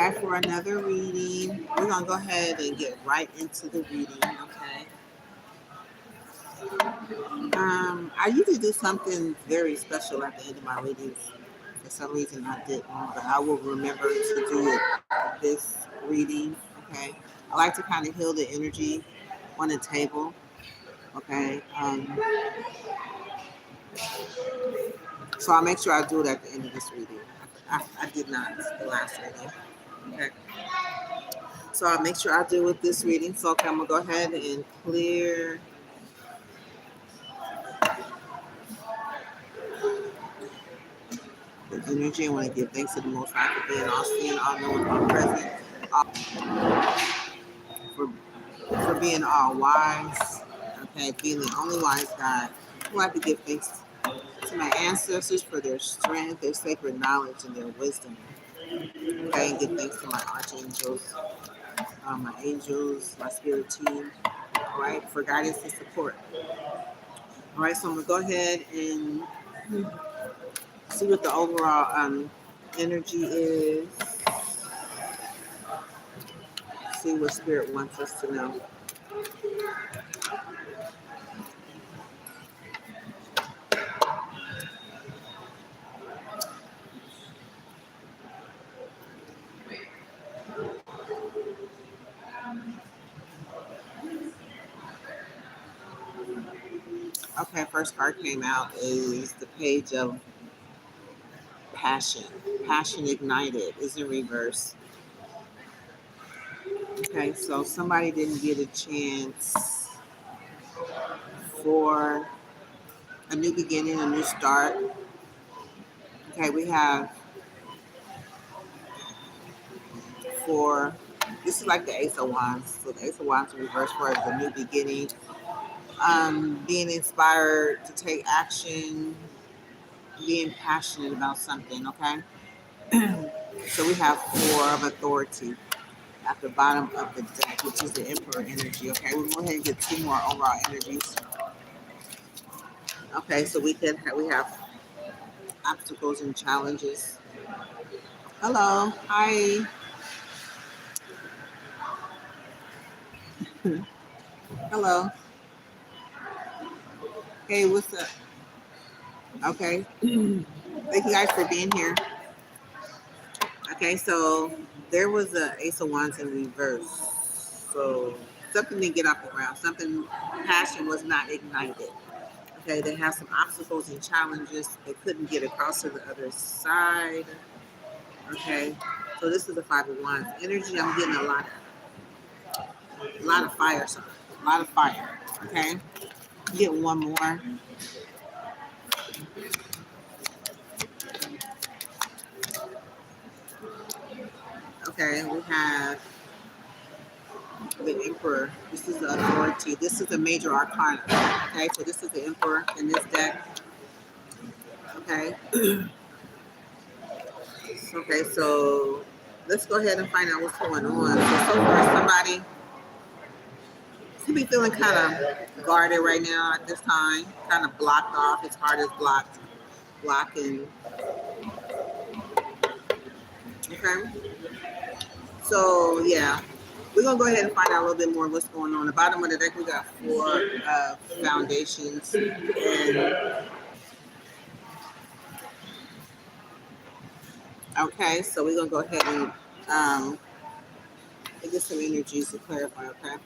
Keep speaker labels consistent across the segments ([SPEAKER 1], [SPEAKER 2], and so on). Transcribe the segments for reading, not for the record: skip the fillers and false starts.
[SPEAKER 1] back for another reading. We're going to go ahead and get right into the reading, okay? I usually do something very special at the end of my readings. For some reason I didn't, but I will remember to do it this reading, okay? I like to kind of heal the energy on the table, okay? So I'll make sure I do it at the end of this reading. I did not the last reading, okay? So I'll make sure I do with this reading. So okay, I'm gonna go ahead and clear the energy. I want to give thanks to the Most High for being all seeing, all knowing, all present, for being all wise. Okay, being the only wise God. I like to give thanks to my ancestors for their strength, their sacred knowledge, and their wisdom. Okay, and give thanks to my archangels, my angels, my spirit team. All right, for guidance and support. All right, so I'm gonna go ahead and see what the overall energy is. See what spirit wants us to know. Okay, first card came out is the page of passion. Passion ignited is in reverse. Okay, so somebody didn't get a chance for a new beginning, a new start. Okay, we have for this is like the Ace of Wands. So the Ace of Wands in reverse for the new beginning. Being inspired to take action, being passionate about something, okay? So we have Four of Authority at the bottom of the deck, which is the Emperor energy, okay? We'll go ahead and get two more overall energies. Okay, so we have obstacles and challenges. Hello, hi. Hello. Hey, what's up? Okay. Thank you guys for being here. Okay, so there was a Ace of Wands in reverse. So something didn't get off the ground. Something passion was not ignited. Okay, they have some obstacles and challenges. They couldn't get across to the other side. Okay, so this is the Five of Wands energy. I'm getting a lot of fire. So a lot of fire. Okay, get one more. Okay, we have the Emperor. This is the authority. This is the major arcana. Okay, so this is the Emperor in this deck. Okay. Okay, so let's go ahead and find out what's going on. So far, somebody could be feeling kind of guarded right now at this time, kind of blocked off. His heart is blocking. Okay. So yeah, we're gonna go ahead and find out a little bit more of what's going on. The bottom of the deck, we got four foundations, and okay, so we're gonna go ahead and get some energies to clarify. Okay.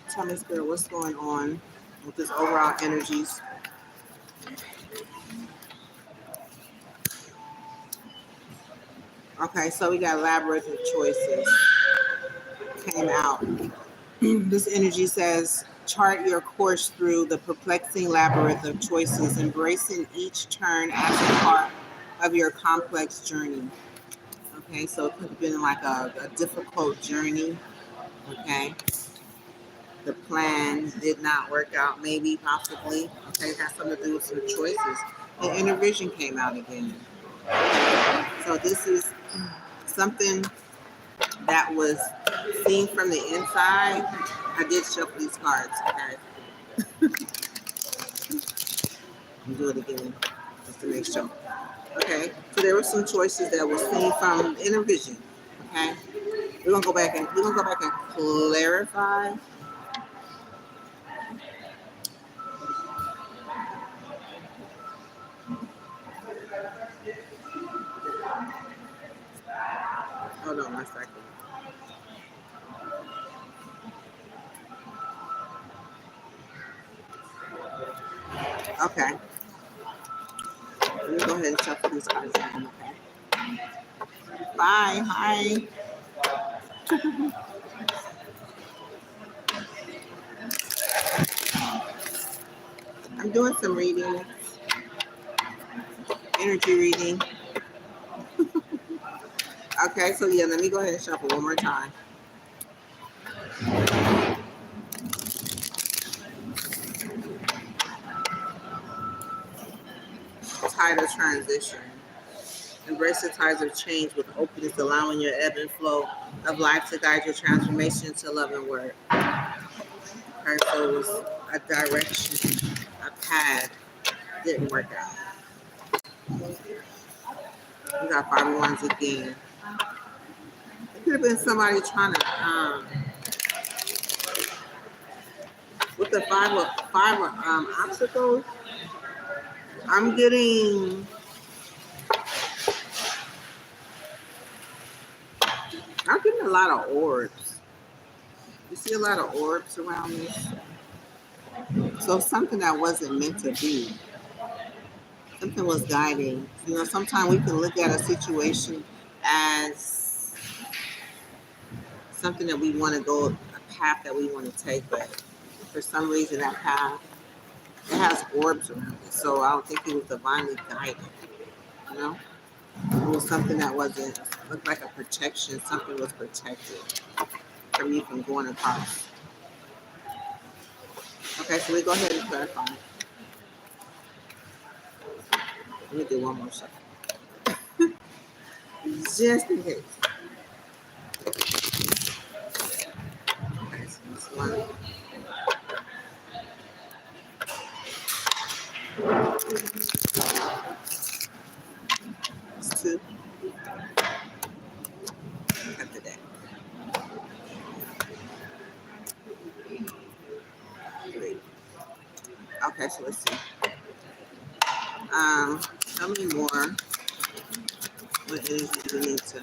[SPEAKER 1] Tell me, Spirit, what's going on with this overall energies? Okay, so we got labyrinth of choices came out. This energy says, chart your course through the perplexing labyrinth of choices, embracing each turn as a part of your complex journey. Okay, so it could have been like a difficult journey. Okay, the plan did not work out, maybe, possibly. Okay, it has something to do with some choices. The inner vision came out again. So this is something that was seen from the inside. I did shuffle these cards, okay? Do it again just to make sure. Okay, so there were some choices that were seen from inner vision. Okay, we're gonna go back and clarify. Hold on one second. Okay, let me go ahead and shuffle these cards again. Okay. Bye. Hi. I'm doing some reading, energy reading. Okay, so yeah, let me go ahead and shuffle one more time. Tide of transition. Embrace the tides of change with openness, allowing your ebb and flow of life to guide your transformation to love and work. Okay, so it was a direction, a path, didn't work out. We got 5 of Wands again. It could have been somebody trying to, with the five of obstacles, I'm getting, a lot of orbs. You see a lot of orbs around this. So something that wasn't meant to be. Something was guiding. Sometimes we can look at a situation as something that we want to go, a path that we want to take, but for some reason that path, it has orbs around it. So I don't think it was divinely guided. You know, it was something that wasn't, looked like a protection. Something was protected from you from going across. Okay, so we go ahead and clarify. Let me do one more shot, just in case. Okay, so this one, it's two. Cut the deck. Three. Okay, so let's see. Tell me more. What is it you need to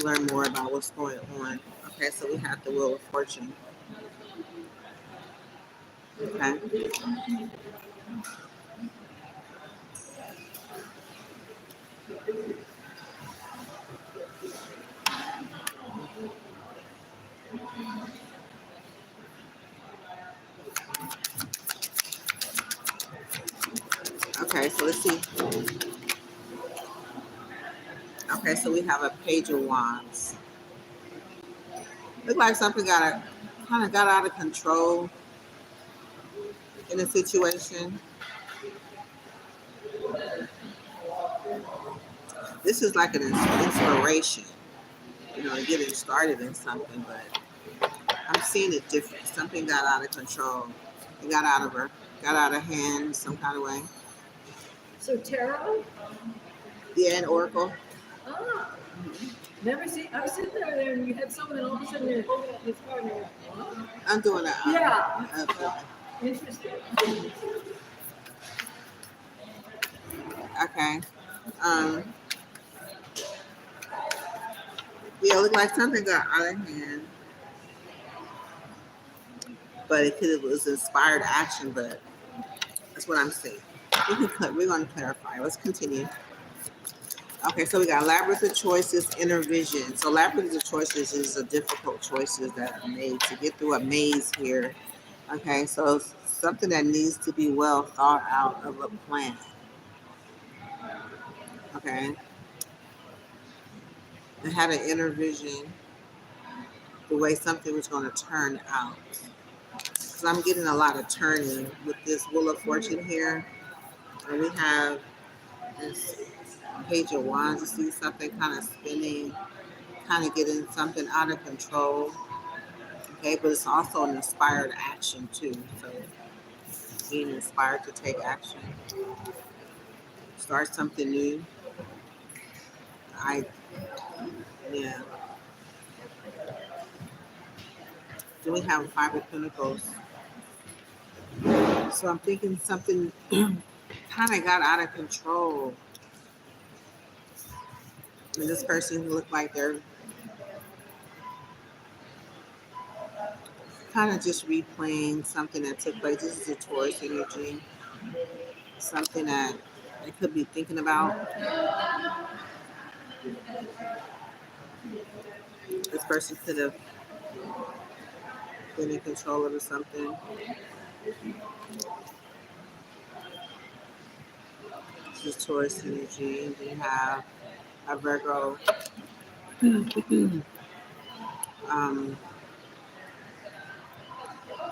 [SPEAKER 1] learn more about what's going on? Okay, so we have the Wheel of Fortune. Okay. Okay, so let's see. Okay, so we have a Page of Wands. Look like something kind of got out of control in a situation. This is like an inspiration, getting started in something, but I'm seeing it different. Something got out of control. It got out of her, got out of hand some kind of way.
[SPEAKER 2] So tarot?
[SPEAKER 1] Yeah, an oracle.
[SPEAKER 2] Ah. Never seen. I was sitting there and you had someone, and all of a sudden they're holding up this card. And you're like, what?
[SPEAKER 1] I'm doing that.
[SPEAKER 2] Yeah. Interesting.
[SPEAKER 1] Okay. Yeah, it looked like something got out of hand, but it was inspired action. But that's what I'm saying. We're going to clarify. Let's continue. Okay, so we got labyrinth of choices, inner vision. So labyrinth of choices is a difficult choices that are made to get through a maze here. Okay, so it's something that needs to be well thought out of a plan. Okay, it had an inner vision, the way something was going to turn out. So I'm getting a lot of turning with this Wheel of Fortune here. And we have this Page of Wands. You see something kind of spinning, kind of getting something out of control. Okay, but it's also an inspired action too. So being inspired to take action. start something new. I yeah. Then we have Five of Pentacles. So I'm thinking something kind of got out of control. And this person looked like they're kind of just replaying something that took place. This is a Taurus energy. Something that they could be thinking about. This person could have been in control of something. This is Taurus energy. And you have a Virgo, um,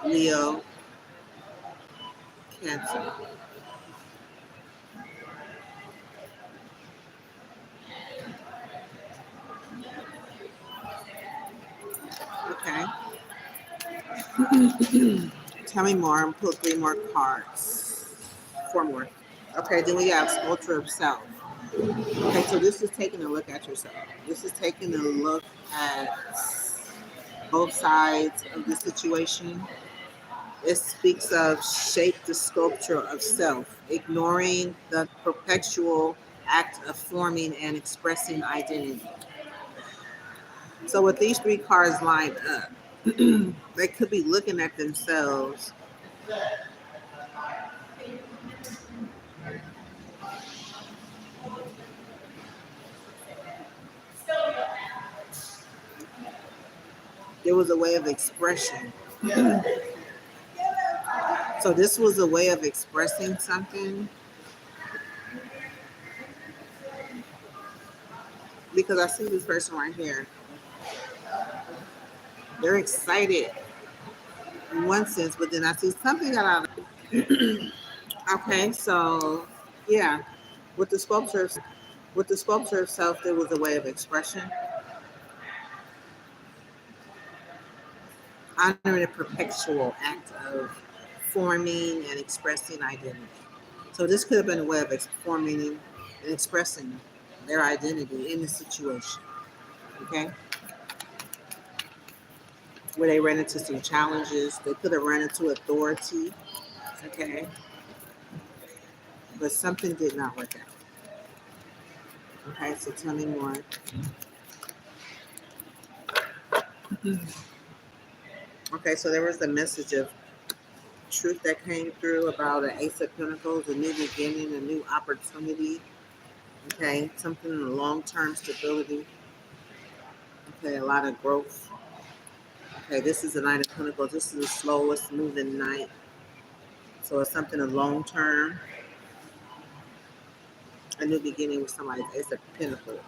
[SPEAKER 1] Leo, Cancer. Okay. Tell me more and pull three more cards. Four more. Okay, then we have Sculpture of Self. Okay, so this is taking a look at yourself. This is taking a look at both sides of the situation. It speaks of shape the sculpture of self, ignoring the perpetual act of forming and expressing identity. So with these three cards lined up, they could be looking at themselves there was a way of expression. So this was a way of expressing something because I see this person right here. They're excited in one sense, but then I see something that okay, so yeah, with the sculpture, with the sculpture itself, there was a way of expression, honoring a perpetual act of forming and expressing identity. So this could have been a way of forming and expressing their identity in the situation. Okay, where they ran into some challenges, they could have run into authority. Okay, but something did not work out. Okay, so tell me more. Okay, so there was a message of truth that came through about an Ace of Pentacles, a new beginning, a new opportunity. Okay, something in long-term stability. Okay, a lot of growth. Okay, this is the Knight of Pentacles. This is the slowest moving night. So it's something of long-term, a new beginning with somebody's Ace of Pentacles.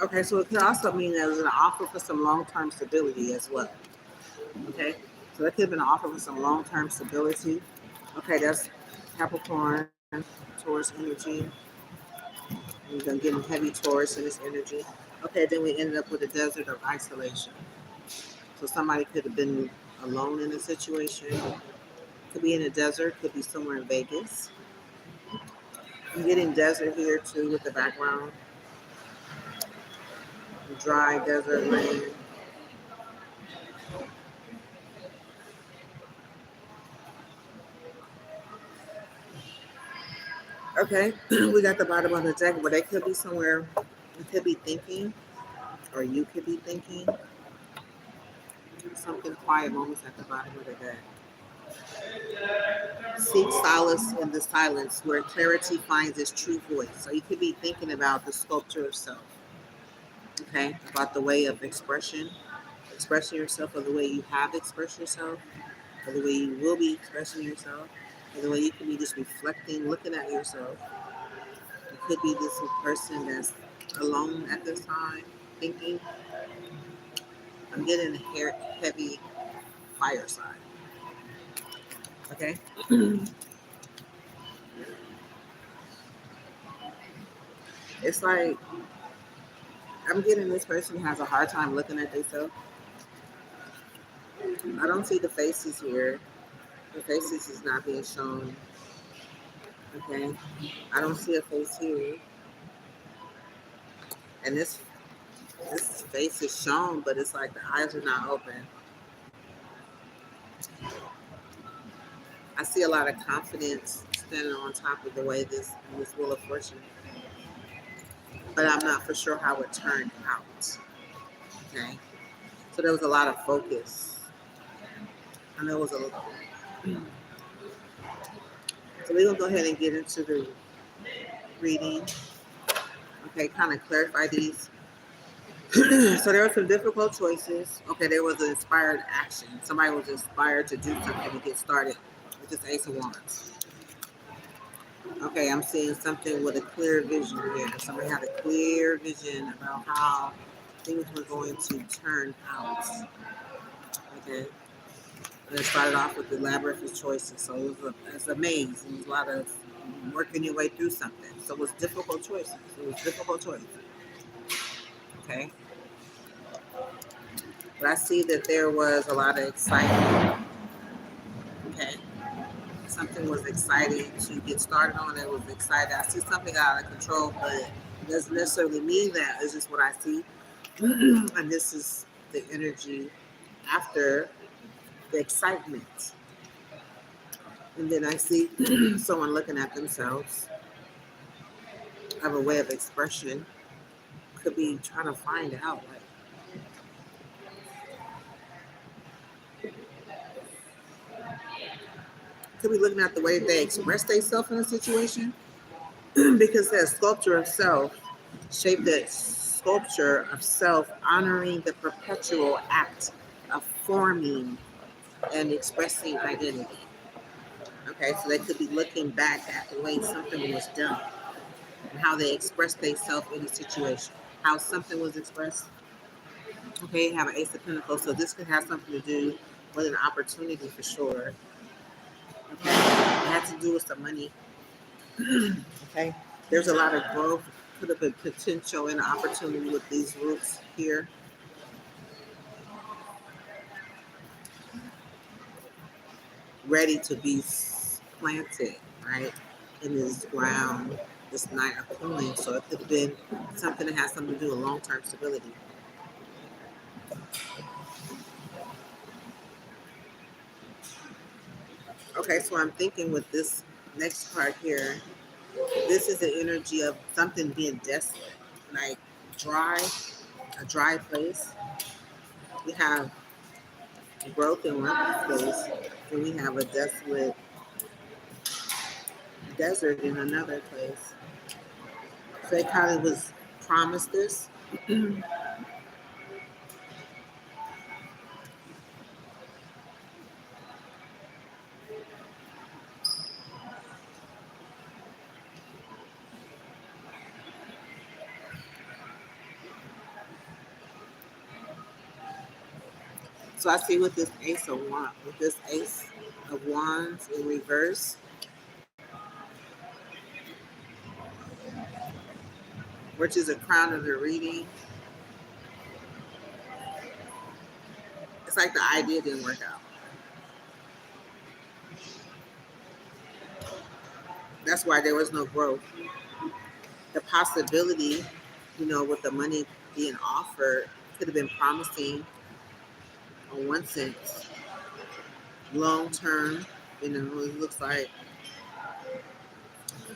[SPEAKER 1] Okay, so it could also mean that there's an offer for some long-term stability as well. Okay, so that could have been an offer for some long-term stability. Okay, that's Capricorn, Taurus energy. We're gonna get heavy Taurus in this energy. Okay, then we ended up with a desert of isolation. So somebody could have been alone in a situation. Could be in a desert, could be somewhere in Vegas. I'm getting desert here too with the background. Dry desert land. Okay, we got the bottom of the deck, but they could be somewhere. You could be thinking, or you could be thinking something quiet moments at the bottom of the deck. Seek solace in the silence where clarity finds its true voice. So you could be thinking about the sculpture of self, okay? About the way of expression, expressing yourself, or the way you have expressed yourself, or the way you will be expressing yourself, or the way you can be just reflecting, looking at yourself. You could be this person that's alone at this time, thinking. I'm getting a heavy fire sign, okay? It's like I'm getting this person has a hard time looking at themselves. I don't see the faces here. The faces is not being shown. Okay. I don't see a face here. And this face is shown, but it's like the eyes are not open. I see a lot of confidence standing on top of the way this Wheel of Fortune, but I'm not for sure how it turned out. Okay, so there was a lot of focus, and there was a. So we're gonna go ahead and get into the reading. Okay, kind of clarify these. So there were some difficult choices. Okay, there was an inspired action. Somebody was inspired to do something to get started with this Ace of Wands. Okay, I'm seeing something with a clear vision here. Somebody had a clear vision about how things were going to turn out. Okay, and it started off with elaborate choices. So it was a maze. It was a lot of working your way through something. So it was difficult choices. It was difficult choices. Okay, but I see that there was a lot of excitement. Okay, something was exciting to get started on. It was exciting. I see something out of control, but it doesn't necessarily mean that. It's just what I see. And this is the energy after the excitement. And then I see someone looking at themselves of a way of expression. Could be trying to find out, like, could be looking at the way they express themselves in a situation. Because that sculpture of self, shape that sculpture of self, honoring the perpetual act of forming and expressing identity. Okay, so they could be looking back at the way something was done and how they expressed themselves in a situation, how something was expressed. Okay, you have an Ace of Pentacles, so this could have something to do with an opportunity for sure. Okay, it has to do with some money. Okay, there's a lot of growth, could have been potential and opportunity with these roots here. Ready to be planted, right, in this ground, this Knight of Coins. So it could have been something that has something to do with long-term stability. Okay, so I'm thinking with this next part here, this is the energy of something being desolate, like dry, a dry place. We have growth in one place, and we have a desolate desert in another place. So it kind of was promised this. So I see with this Ace of Wands in reverse, which is a crown of the reading. It's like the idea didn't work out. That's why there was no growth. The possibility, with the money being offered, could have been promising in one sense. Long term, it looks like,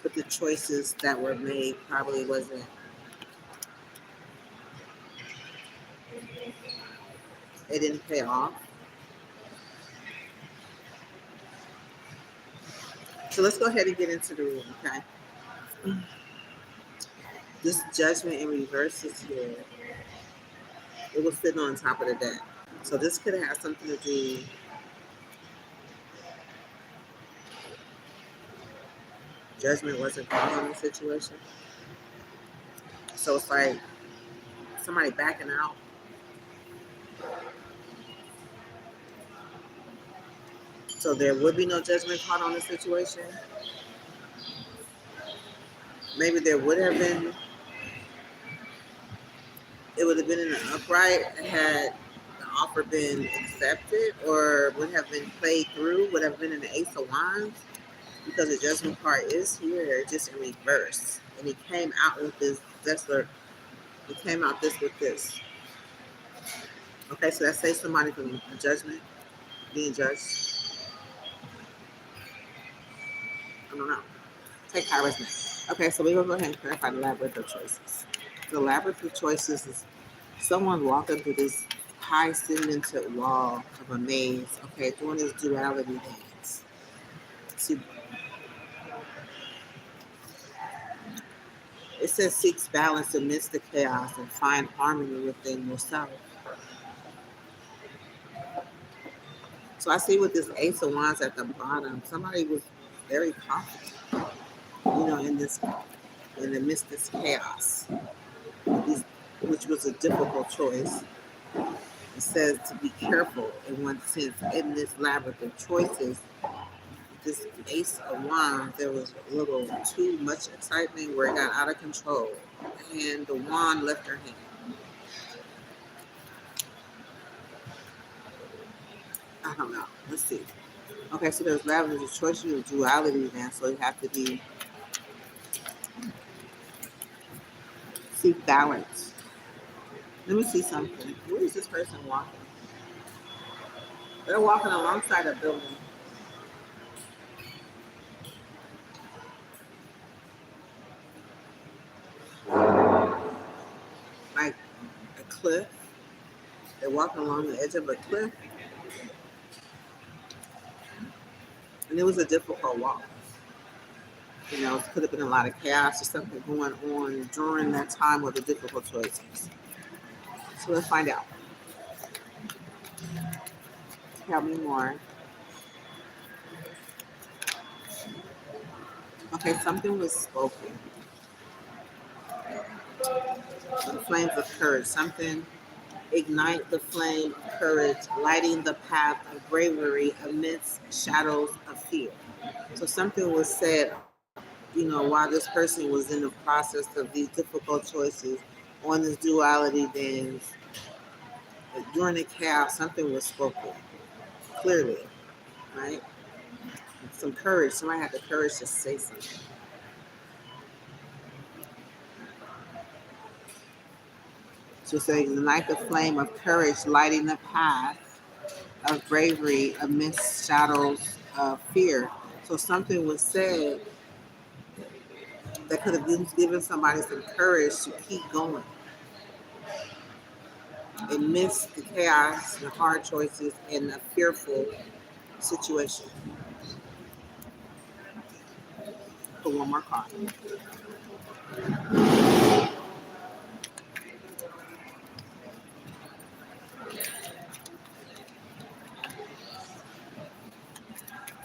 [SPEAKER 1] but the choices that were made probably wasn't. It didn't pay off. So let's go ahead and get into the room, okay? This Judgment in reverse is here. It was sitting on top of the deck. So this could have had something to do. Judgment wasn't called on the situation. So it's like somebody backing out. So there would be no judgment called on the situation. Maybe there would have been. It would have been in the upright and had the offer been accepted or would have been played through would have been in the Ace of Wands, because the Judgment card is here, just in reverse. And he came out with this. He came out this with this. Okay, so let's say somebody from a judgment being judged. I don't know. Take Kyra's name. Okay, so we're going to go ahead and clarify the labyrinth of choices. The labyrinth of choices is someone walking through this high cemented wall of a maze, okay, doing this duality dance. See, it says seeks balance amidst the chaos and find harmony within yourself. So I see with this Ace of Wands at the bottom, somebody was very confident, in the midst of this chaos, which was a difficult choice. It says to be careful in one sense in this labyrinth of choices. This Ace of Wands, there was a little too much excitement where it got out of control, and the wand left her hand. I don't know. Let's see. Okay, so there's labyrinth of choices of duality now, so you have to seek balance. Let me see something. Where is this person walking? They're walking alongside a building. Like a cliff. They're walking along the edge of a cliff. And it was a difficult walk. It could have been a lot of chaos or something going on during that time with the difficult choices. So let's find out. Tell me more. Okay, something was spoken. The flames of courage. Something ignite the flame of courage, lighting the path of bravery amidst shadows of fear. So something was said, while this person was in the process of these difficult choices on this duality dance, during the chaos, something was spoken clearly, right? Some courage. Somebody had the courage to say something. So saying, ignite the flame of courage, lighting the path of bravery amidst shadows of fear. So something was said that could have given somebody some courage to keep going amidst the chaos, the hard choices, and the fearful situation. Put one more card.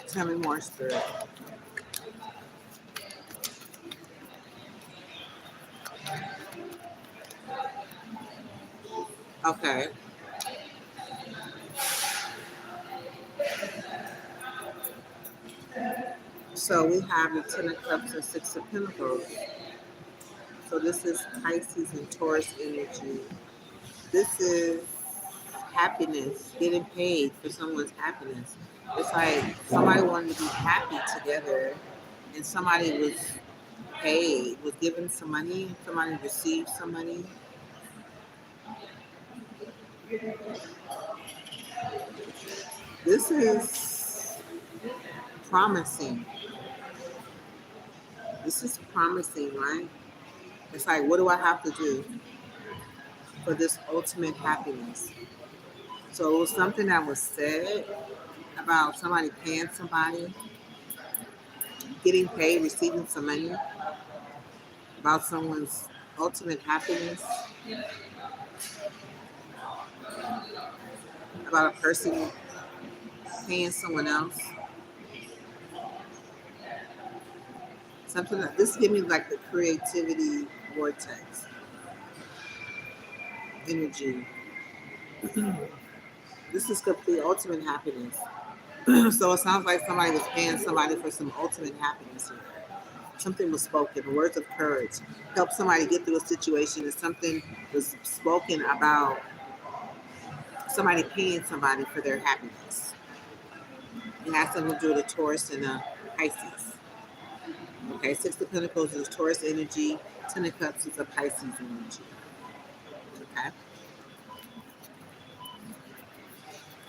[SPEAKER 1] Tell me more, Spirit. Okay. So we have the Ten of Cups and Six of Pentacles. So this is Pisces and Taurus energy. This is happiness, getting paid for someone's happiness. It's like somebody wanted to be happy together and somebody was paid, was given some money, somebody received some money. This is promising. This is promising, right? It's like, what do I have to do for this ultimate happiness? So it was something that was said about somebody paying somebody, getting paid, receiving some money, about someone's ultimate happiness, about a person paying someone else. Something that this gives me like the creativity vortex energy. This is complete ultimate happiness. So it sounds like somebody was paying somebody for some ultimate happiness here. Something was spoken, words of courage, help somebody get through a situation, and something was spoken about somebody paying somebody for their happiness. It has something to do with a Taurus and a Pisces. Okay, Six of Pentacles is Taurus energy. Ten of Cups is a Pisces energy. Okay,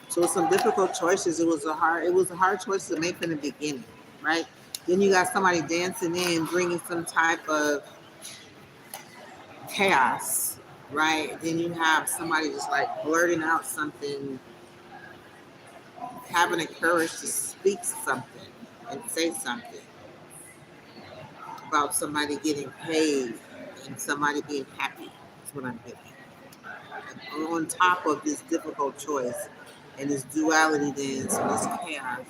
[SPEAKER 1] so with some difficult choices. It was a hard choice to make in the beginning, right? Then you got somebody dancing in, bringing some type of chaos, right? Then you have somebody just like blurting out something, having the courage to speak something and say something about somebody getting paid and somebody being happy. That's what I'm getting. And on top of this difficult choice and this duality dance and this chaos,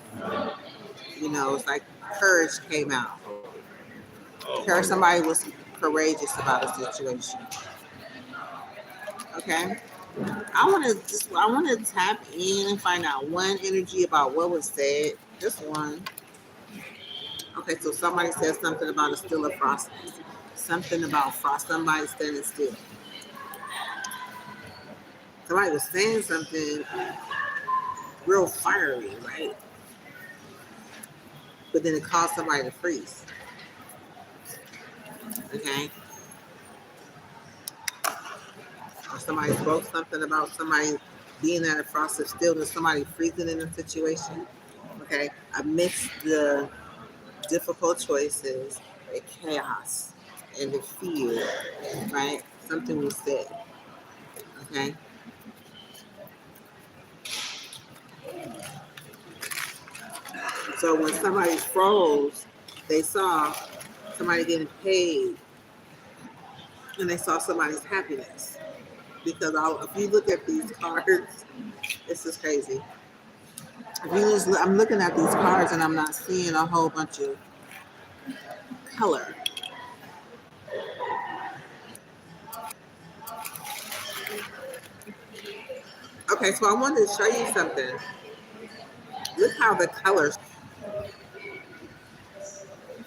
[SPEAKER 1] it's like courage came out. Somebody was courageous about a situation. Okay. I want to tap in and find out one energy about what was said. Just one. Okay, so somebody said something about a still of frost. Something about frost. Somebody standing still. Somebody was saying something real fiery, right? But then it caused somebody to freeze. Okay. Or somebody spoke something about somebody being at a frost of stillness, somebody freezing in a situation. Okay. Amidst the difficult choices, the chaos, and the fear, right? Something was said. Okay. So when somebody froze, they saw somebody getting paid and they saw somebody's happiness. Because if you look at these cards, this is crazy. I'm looking at these cards and I'm not seeing a whole bunch of color. Okay, so I wanted to show you something. Look how the colors.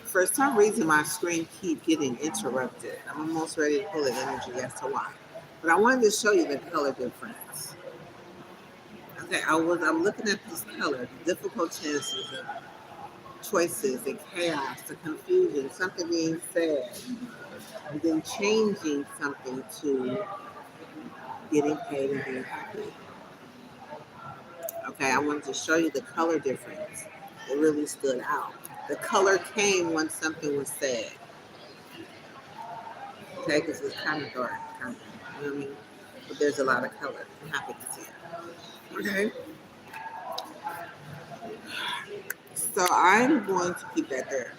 [SPEAKER 1] For some reason, my screen keep getting interrupted. I'm almost ready to pull the energy as to why. But I wanted to show you the color difference. Okay, I'm looking at this color, the difficult chances of choices, the chaos, the confusion, something being said, and then changing something to getting paid and being happy. Okay, I wanted to show you the color difference. It really stood out. The color came when something was said. Okay, because it's kind of dark, kind of, you know what I mean? But there's a lot of color. I'm happy to see it. Okay, so I'm going to keep that there.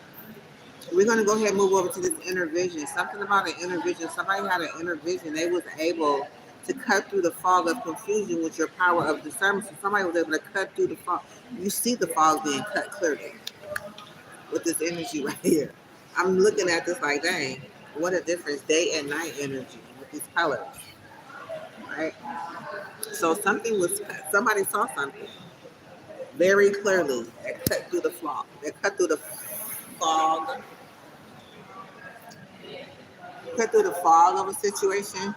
[SPEAKER 1] We're going to go ahead and move over to this inner vision. Something about an inner vision. Somebody had an inner vision. They was able to cut through the fog of confusion with your power of discernment. So somebody was able to cut through the fog. You see the fog being cut clearly with this energy right here. I'm looking at this like, dang, what a difference, day and night energy with these colors, right? So somebody saw something very clearly that cut through the fog. That fog, cut through the fog of a situation.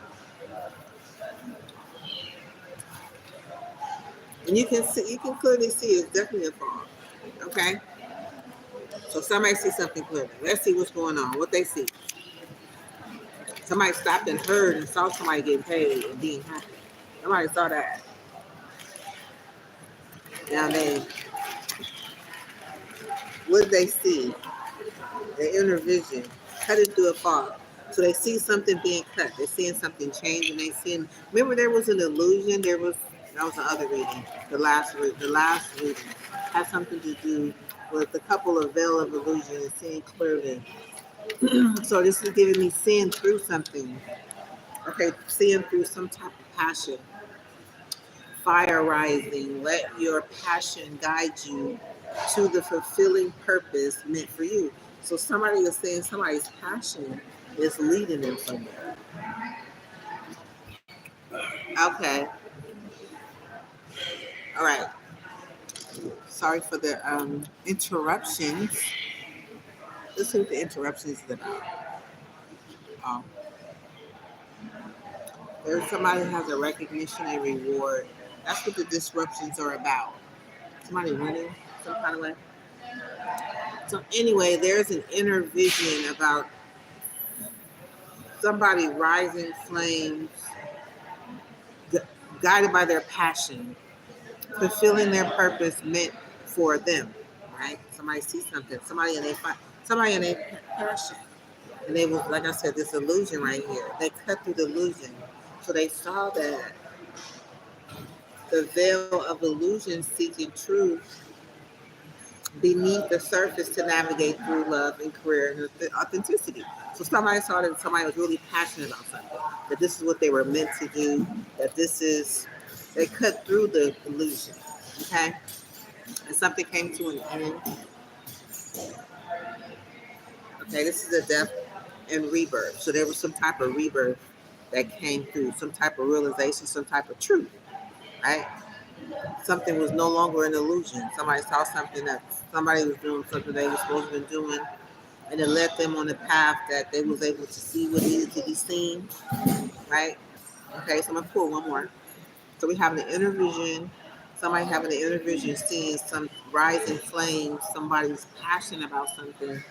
[SPEAKER 1] And you can clearly see it's definitely a fog. Okay? So somebody sees something clearly. Let's see what's going on, what they see. Somebody stopped and heard and saw somebody getting paid and being happy. Somebody saw that. Now what did they see? Their inner vision, cutting through a fog. So they see something being cut. They're seeing something change, and they seeing. Remember, there was an illusion. That was the other reading. The last reading had something to do with a couple of veil of illusion and seeing clearly. So this is giving me seeing through something. Okay, seeing through some type of passion. Fire rising. Let your passion guide you to the fulfilling purpose meant for you. So somebody is saying somebody's passion is leading them somewhere. Okay. All right. Sorry for the interruptions. Let's see what the interruptions is about. Um, there's somebody who has a recognition and reward. That's what the disruptions are about. Somebody winning some kind of way. So anyway, there's an inner vision about somebody rising flames, gu- guided by their passion, fulfilling their purpose meant for them. Right? Somebody sees something. Somebody in their passion, and they was like I said, this illusion right here. They cut through the illusion, so they saw that the veil of illusion, seeking truth beneath the surface to navigate through love and career and authenticity. So somebody saw that somebody was really passionate about something, that this is what they were meant to do, that this is, they cut through the illusion, okay? And something came to an end. Okay, this is a death and rebirth. So there was some type of rebirth that came through, some type of realization, some type of truth, right? Something was no longer an illusion. Somebody saw something that somebody was doing something they were supposed to be doing, and it led them on the path that they was able to see what needed to be seen, right? Okay, so I'm gonna pull one more. So we have the inner vision, somebody having the inner vision, seeing some rising flames, somebody's passionate about something,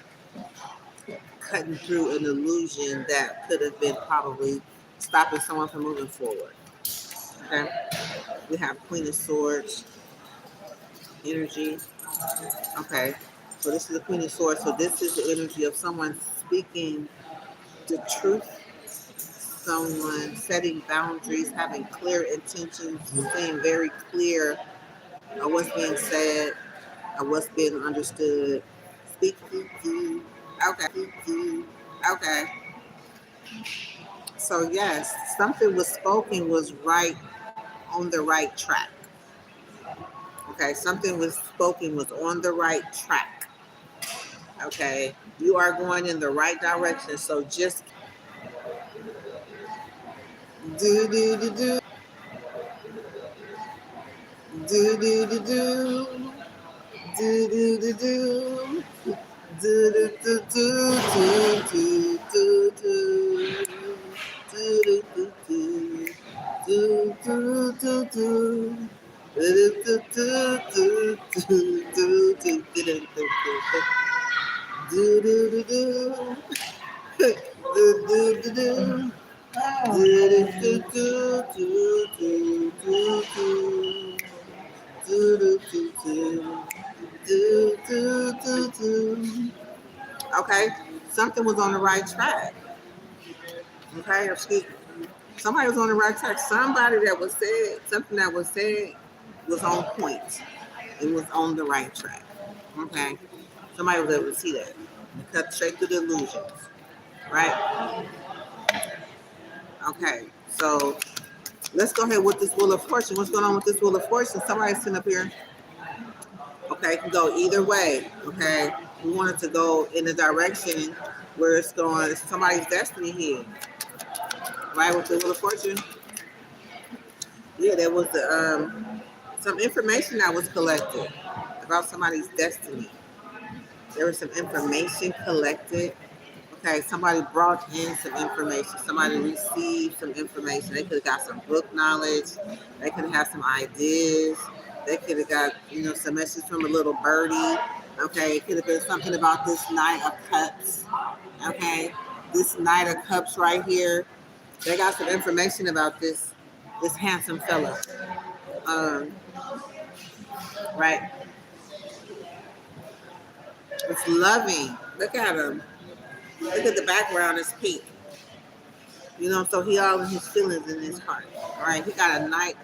[SPEAKER 1] cutting through an illusion that could have been probably stopping someone from moving forward. Okay, we have Queen of Swords energy. Okay, so this is the Queen of Swords. So this is the energy of someone speaking the truth, someone setting boundaries, having clear intentions, staying very clear of what's being said, of what's being understood. Speak. Okay. Okay. So yes, something was spoken was right on the right track. Okay, something was spoken was on the right track. Okay, you are going in the right direction. So just do do do do do do do do do do do do. Do do do do do do do do do do do do do do. Okay, something was on the right track. Okay, excuse me. Somebody was on the right track. Somebody that was said, something that was said was on point. It was on the right track. Okay, somebody was able to see that. Cut straight through the illusions. Right? Okay, so let's go ahead with this Wheel of Fortune. What's going on with this Wheel of Fortune? Somebody's sitting up here. Okay, it can go either way. Okay, we want it to go in a direction where it's going somebody's destiny here. Right, with the Wheel of Fortune. Yeah, there was some information that was collected about somebody's destiny. There was some information collected. Okay, somebody brought in some information. Somebody received some information. They could have got some book knowledge. They could have had some ideas. They could have got, some message from a little birdie. Okay, it could have been something about this Knight of Cups. Okay, this Knight of Cups right here. They got some information about this handsome fella. Um, right? It's loving. Look at him. Look at the background. It's pink. So he all in his feelings in his heart. All right. He got a night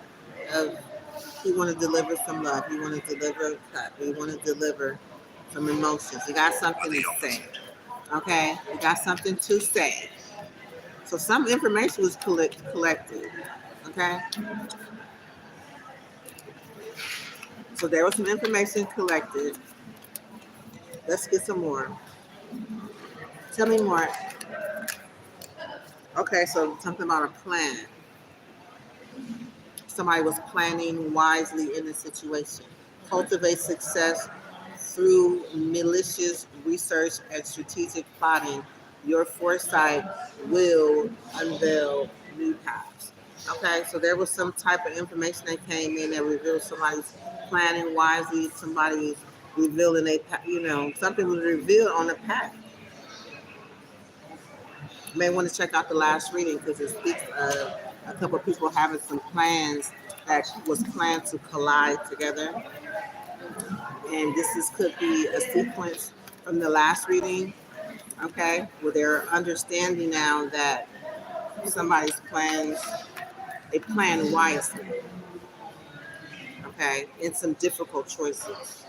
[SPEAKER 1] of, he want to deliver some love. He want to deliver a cut. He want to deliver some emotions. He got something to say. Okay. He got something to say. So some information was collected. Okay. So there was some information collected. Let's get some more. Tell me more. Okay. So something about a plan. Somebody was planning wisely in the situation. Cultivate success through malicious research and strategic plotting. Your foresight will unveil new paths. Okay, so there was some type of information that came in that revealed somebody's planning wisely, somebody's revealing something was revealed on the path. You may want to check out the last reading because it speaks of a couple of people having some plans that was planned to collide together. And could be a sequence from the last reading, okay, where they're understanding now that somebody's plans, they plan wisely, okay, in some difficult choices,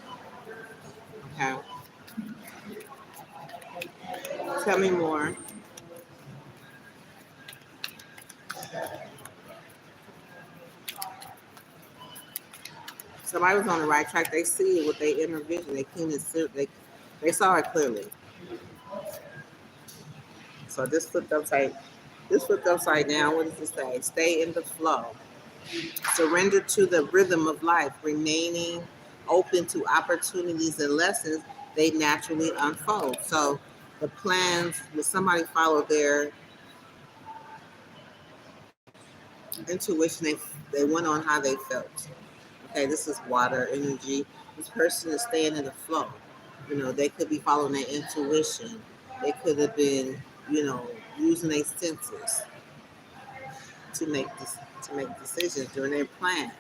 [SPEAKER 1] okay. Tell me more. Somebody was on the right track. They see what they inner vision. They saw it clearly. So this flipped upside down. What does it say? Stay in the flow. Surrender to the rhythm of life, remaining open to opportunities and lessons they naturally unfold. So the plans, when somebody followed their intuition, they went on how they felt. Okay, this is water energy. This person is staying in the flow. They could be following their intuition. They could have been, using their senses to make decisions during their plan.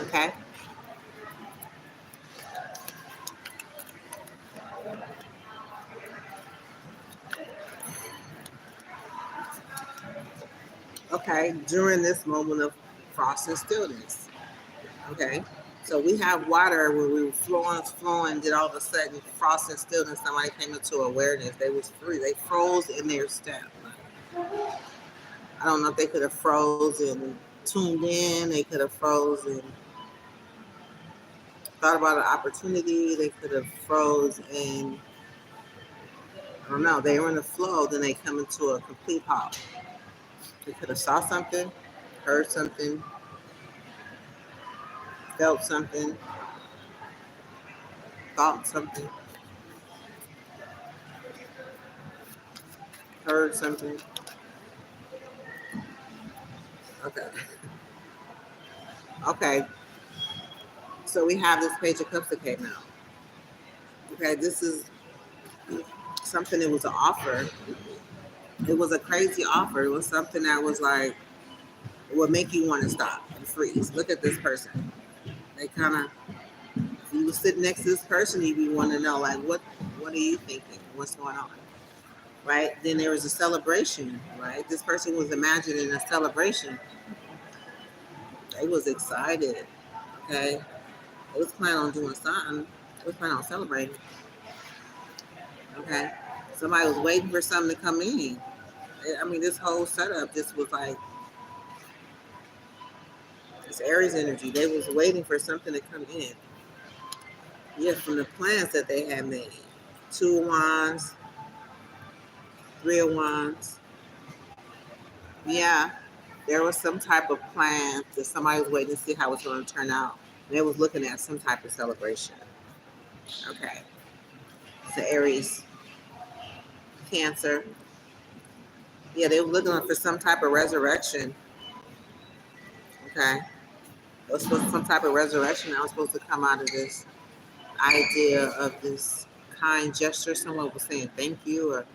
[SPEAKER 1] Okay. Okay. During this moment of frost and stillness. Okay. So we have water where we were flowing, did all of a sudden frost and stillness, somebody came into awareness. They was free. They froze in their step. I don't know if they could have frozen, tuned in, they could have frozen, thought about an opportunity, they could have froze and I don't know, they were in the flow, then they come into a complete halt. They could have saw something, heard something, felt something, thought something, heard something. Okay. Okay. So we have this Page of Cups that came out. Okay, this is something that was an offer. It was a crazy offer. It was something that was like, it would make you want to stop and freeze. Look at this person. They kind of, if you were sitting next to this person, you'd be wanting to know, like, what are you thinking? What's going on? Right? Then there was a celebration, right? This person was imagining a celebration. They was excited, okay? They was planning on doing something. They was planning on celebrating, okay? Somebody was waiting for something to come in. I mean, this whole setup just was like, it's Aries energy. They was waiting for something to come in. Yeah, from the plans that they had made. 2 of Wands, 3 of Wands. Yeah, there was some type of plan that somebody was waiting to see how it's going to turn out. They was looking at some type of celebration. Okay. So Aries, Cancer. Yeah, they were looking for some type of resurrection. Okay. It was supposed to some type of resurrection that was supposed to come out of this idea of this kind gesture. Someone was saying thank you or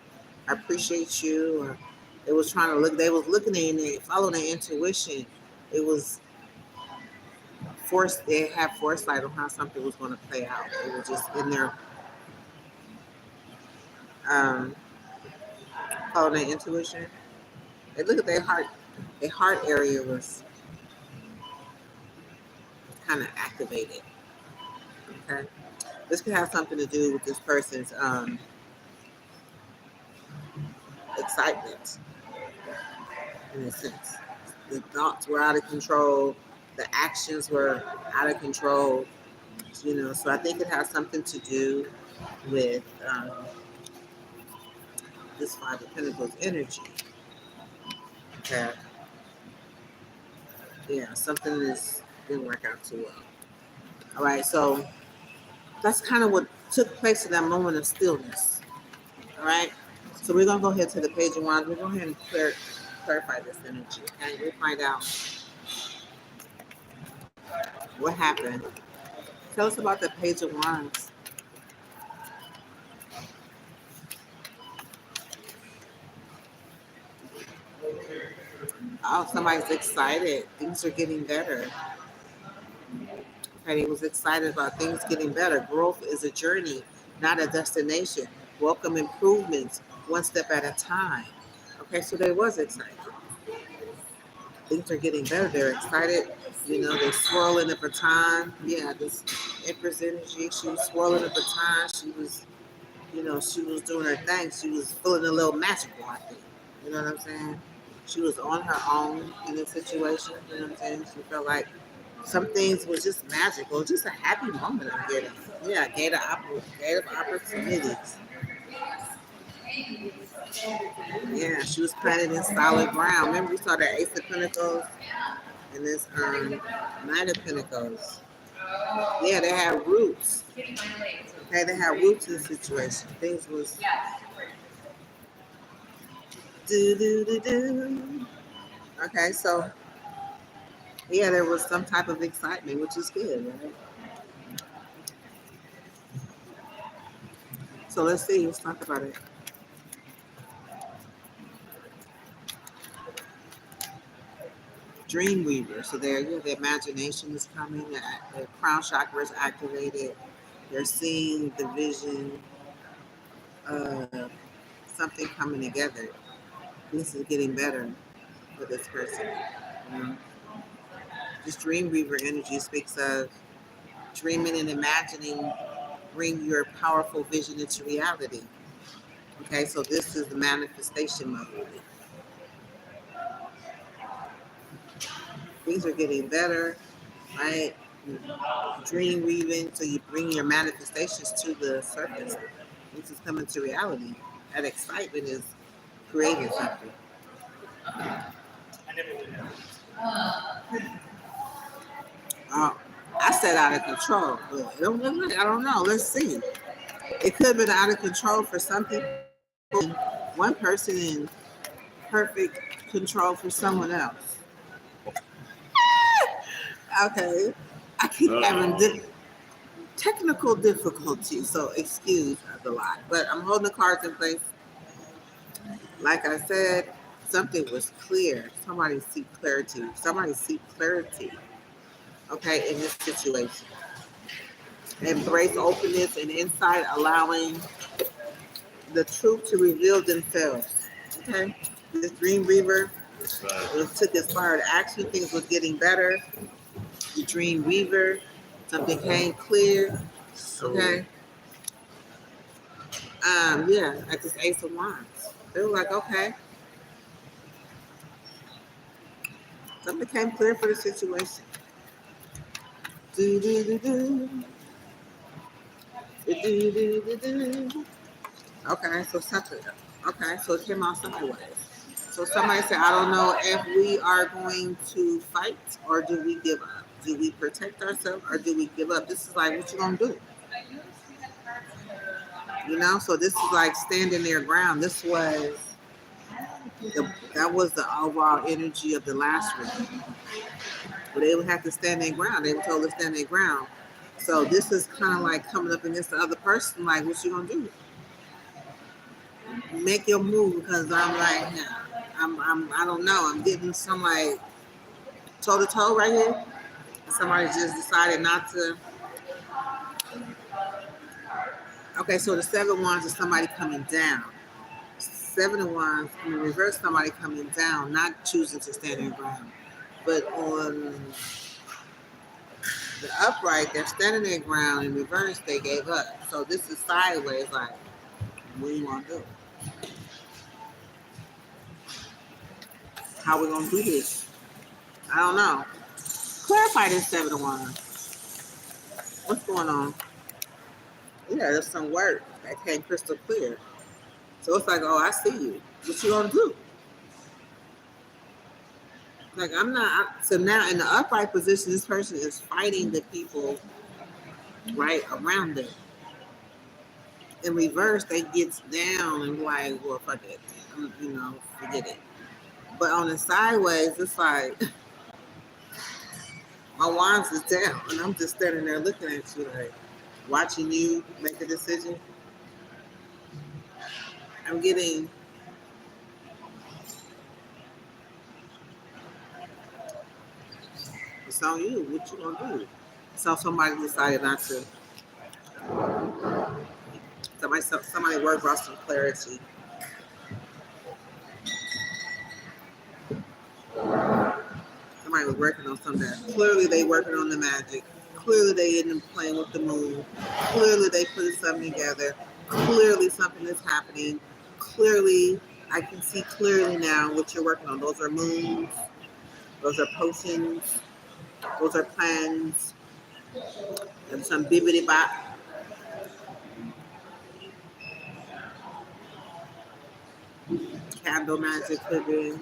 [SPEAKER 1] I appreciate you, or they was trying to look. They was looking in there, following their intuition. It was forced. They had foresight on how something was going to play out. They were just in their um, following their intuition. They look at their heart. Their heart area was kind of activated. Okay, this could have something to do with this person's excitement, in a sense. The thoughts were out of control. The actions were out of control. So I think it has something to do with this Five of Pentacles energy. Okay. Yeah, something didn't work out too well. All right, so that's kind of what took place in that moment of stillness. All right, so we're gonna go ahead to the Page of Wands. We're going to go ahead and clear clarify this energy. Okay, we'll find out what happened. Tell us about the Page of Wands. Oh, somebody's excited. Things are getting better. And he was excited about things getting better. Growth is a journey, not a destination. Welcome improvements, one step at a time. Okay, so they was excited. Things are getting better. They're excited. You know, they're swirling the baton. Yeah, this Empress energy. She was swirling the baton. She was, you know, she was doing her thing. She was feeling a little magical, I think. You know what I'm saying? She was on her own in this situation. You know what I'm saying? She felt like some things was just magical, just a happy moment I'm getting. Yeah, gate of opportunities. Yeah, she was planted in solid ground. Remember we saw that Ace of Pentacles and this Knight of Pentacles. Yeah, they had roots. Okay, they had roots in the situation. Things was do do do do. Okay, so yeah, there was some type of excitement, which is good, right? So let's see, let's talk about it. Dreamweaver. So there, yeah, the imagination is coming. The crown chakra is activated. They're seeing the vision of something coming together. This is getting better for this person. You know, this Dreamweaver energy speaks of dreaming and imagining. Bring your powerful vision into reality. Okay, so this is the manifestation mode. Things are getting better, right? Dream weaving, so you bring your manifestations to the surface. This is coming to reality. That excitement is creating something. Uh, I said out of control, but I don't know. Let's see. It could have been out of control for some people, and one person in perfect control for someone else. Okay, I keep having technical difficulties, so excuse the lot. But I'm holding the cards in place. Like I said, something was clear. Somebody seek clarity. Somebody seek clarity. Okay, in this situation. Embrace openness and insight, allowing the truth to reveal themselves. Okay, this Dream Weaver took inspired action. Things was getting better. The Dream Weaver, something came clear. Okay. Yeah, like this Ace of Wands. They were like, okay, something came clear for the situation. Do do do do. Do do do do. Okay, so something. Okay, so it came out sideways. So somebody said, I don't know if we are going to fight or do we give up? Do we protect ourselves or do we give up? This is like, what you gonna do? You know, so this is like standing their ground. This was that was the overall energy of the last room. But they would have to stand their ground. They were told to stand their ground. So this is kind of like coming up against the other person. Like, what you gonna do? Make your move because I'm like, nah, I don't know. I'm getting some like toe to toe right here. Somebody just decided not to. Okay, so the 7 of Wands is somebody coming down. 7 of Wands in reverse, somebody coming down, not choosing to stand their ground. But on the upright, they're standing their ground. In reverse, they gave up. So this is sideways, like, what do you want to do? How we gonna do this? I don't know. Clarify this 7 of Wands. What's going on? Yeah, there's some work that came crystal clear. So it's like, oh, I see you. What you gonna do? Like I'm not. So now in the upright position, this person is fighting the people right around them. In reverse, they gets down and like, well, fuck it, you know, forget it. But on the sideways, it's like my wands is down, and I'm just standing there looking at you, like watching you make a decision. I'm getting it's on you. What you gonna do? So somebody decided not to. Somebody word brought some clarity. Somebody was working on something. Clearly, they working on the magic. Clearly, they in playing with the moon. Clearly, they put something together. Clearly, something is happening. Clearly, I can see clearly now what you're working on. Those are moons. Those are potions. Those are plans. And some bibbity bop. Candle magic could be.